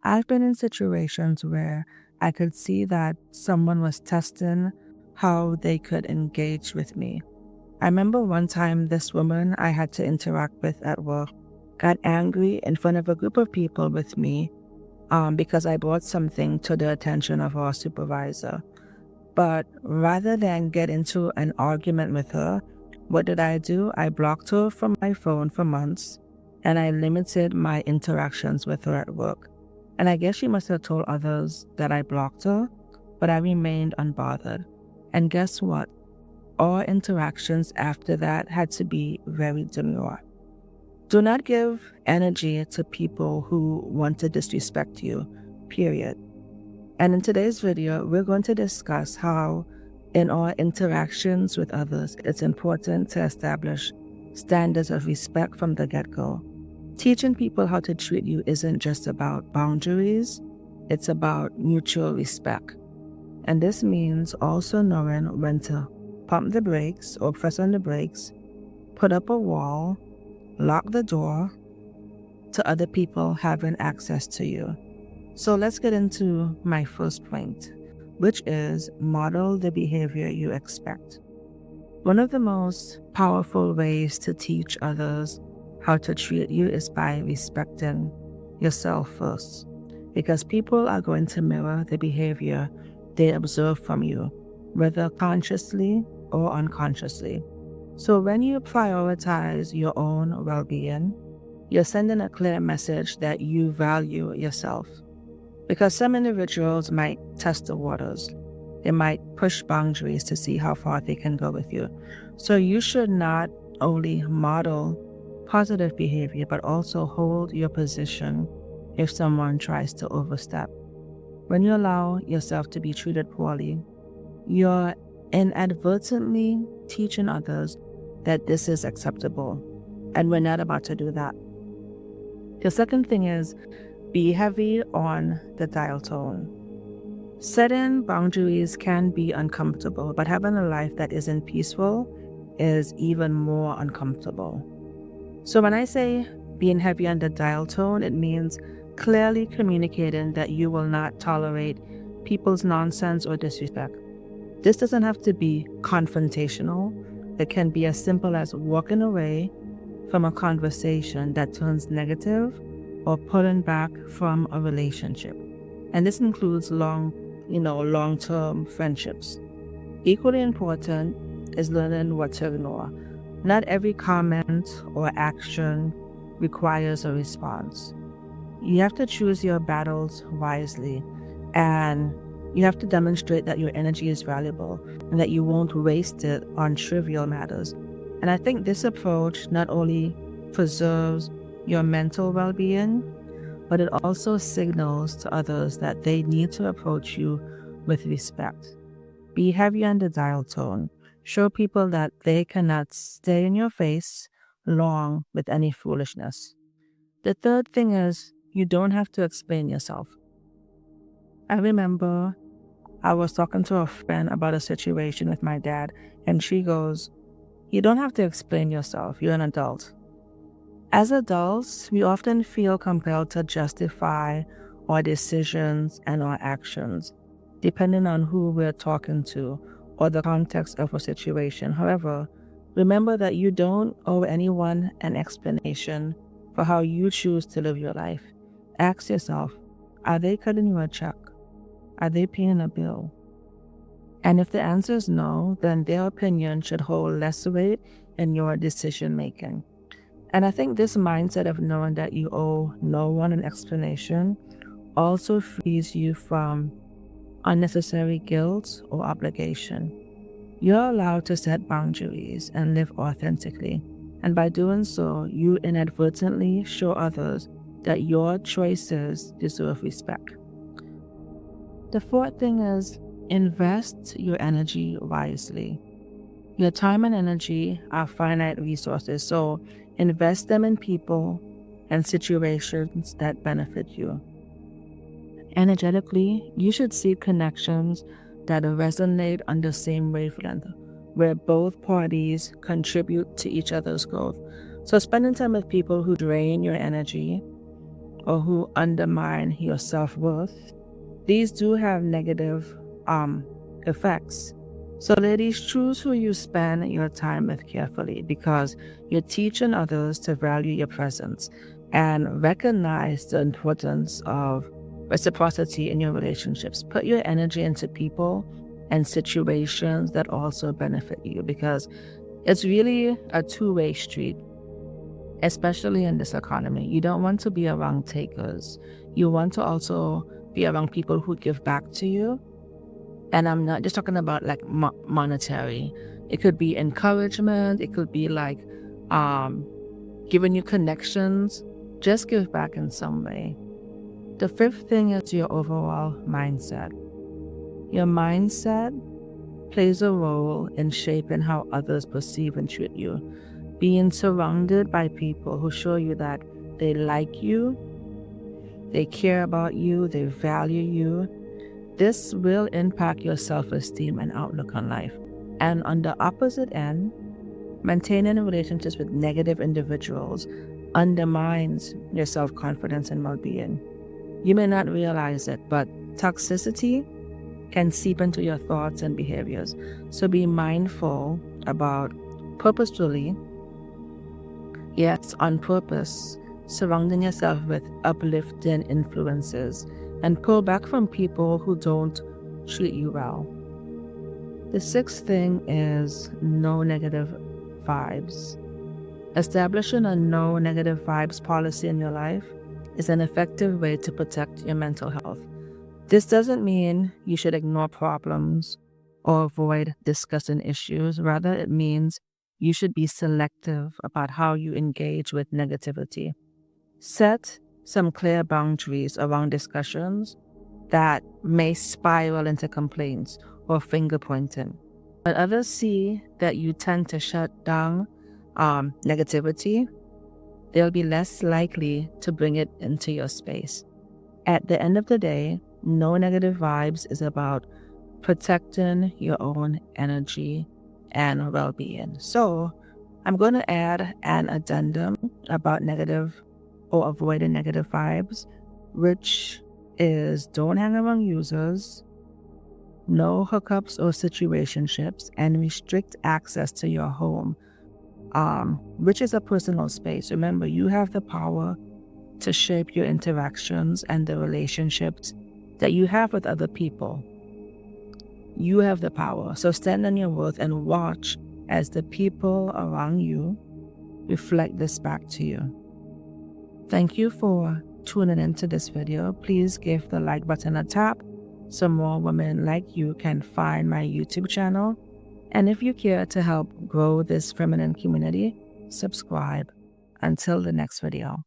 I've been in situations where I could see that someone was testing how they could engage with me. I remember one time this woman I had to interact with at work got angry in front of a group of people with me because I brought something to the attention of our supervisor. But rather than get into an argument with her, what did I do? I blocked her from my phone for months and I limited my interactions with her at work. And I guess she must have told others that I blocked her, but I remained unbothered. And guess what? All interactions after that had to be very demure. Do not give energy to people who want to disrespect you, period. And in today's video, we're going to discuss how, in our interactions with others, it's important to establish standards of respect from the get-go. Teaching people how to treat you isn't just about boundaries, it's about mutual respect. And this means also knowing when to pump the brakes or press on the brakes, put up a wall, lock the door to other people having access to you. So let's get into my first point, which is model the behavior you expect. One of the most powerful ways to teach others how to treat you is by respecting yourself first, because people are going to mirror the behavior they observe from you, whether consciously or unconsciously. So when you prioritize your own well-being, you're sending a clear message that you value yourself. Because some individuals might test the waters. They might push boundaries to see how far they can go with you. So you should not only model positive behavior, but also hold your position if someone tries to overstep. When you allow yourself to be treated poorly, you're inadvertently teaching others that this is acceptable, and we're not about to do that. The second thing is be heavy on the dial tone. Setting boundaries can be uncomfortable, but having a life that isn't peaceful is even more uncomfortable. So when I say being heavy on the dial tone, it means clearly communicating that you will not tolerate people's nonsense or disrespect. This doesn't have to be confrontational. It can be as simple as walking away from a conversation that turns negative or pulling back from a relationship. And this includes long-term friendships. Equally important is learning what to ignore. Not every comment or action requires a response. You have to choose your battles wisely, and you have to demonstrate that your energy is valuable and that you won't waste it on trivial matters. And I think this approach not only preserves your mental well-being, but it also signals to others that they need to approach you with respect. Be heavy on the dial tone. Show people that they cannot stay in your face long with any foolishness. The third thing is you don't have to explain yourself. I remember I was talking to a friend about a situation with my dad, and she goes, "You don't have to explain yourself. You're an adult." As adults, we often feel compelled to justify our decisions and our actions, depending on who we're talking to or the context of a situation. However, remember that you don't owe anyone an explanation for how you choose to live your life. Ask yourself, are they cutting you a check? Are they paying a bill? And if the answer is no, then their opinion should hold less weight in your decision making. And I think this mindset of knowing that you owe no one an explanation also frees you from unnecessary guilt or obligation. You're allowed to set boundaries and live authentically. And by doing so, you inadvertently show others that your choices deserve respect. The fourth thing is invest your energy wisely. Your time and energy are finite resources, so invest them in people and situations that benefit you. Energetically, you should seek connections that resonate on the same wavelength, where both parties contribute to each other's growth. So spending time with people who drain your energy or who undermine your self-worth, these do have negative effects. So ladies, choose who you spend your time with carefully, because you're teaching others to value your presence and recognize the importance of reciprocity in your relationships. Put your energy into people and situations that also benefit you, because it's really a two-way street, especially in this economy. You don't want to be around takers. You want to also be around people who give back to you. And I'm not just talking about like monetary. It could be encouragement. It could be like giving you connections. Just give back in some way. The fifth thing is your overall mindset. Your mindset plays a role in shaping how others perceive and treat you. Being surrounded by people who show you that they like you, they care about you, they value you, this will impact your self-esteem and outlook on life. And on the opposite end, maintaining relationships with negative individuals undermines your self-confidence and well-being. You may not realize it, but toxicity can seep into your thoughts and behaviors. So be mindful about purposefully, yes, on purpose, surrounding yourself with uplifting influences and pull back from people who don't treat you well. The sixth thing is no negative vibes. Establishing a no negative vibes policy in your life is an effective way to protect your mental health. This doesn't mean you should ignore problems or avoid discussing issues. Rather, it means you should be selective about how you engage with negativity. Set some clear boundaries around discussions that may spiral into complaints or finger pointing. When others see that you tend to shut down negativity, they'll be less likely to bring it into your space. At the end of the day, no negative vibes is about protecting your own energy and well-being. So I'm going to add an addendum about negative or avoiding negative vibes, which is don't hang around users, no hookups or situationships, and restrict access to your home, which is a personal space. Remember, you have the power to shape your interactions and the relationships that you have with other people. You have the power. So stand on your worth and watch as the people around you reflect this back to you. Thank you for tuning into this video. Please give the like button a tap so more women like you can find my YouTube channel. And if you care to help grow this feminine community, subscribe. Until the next video.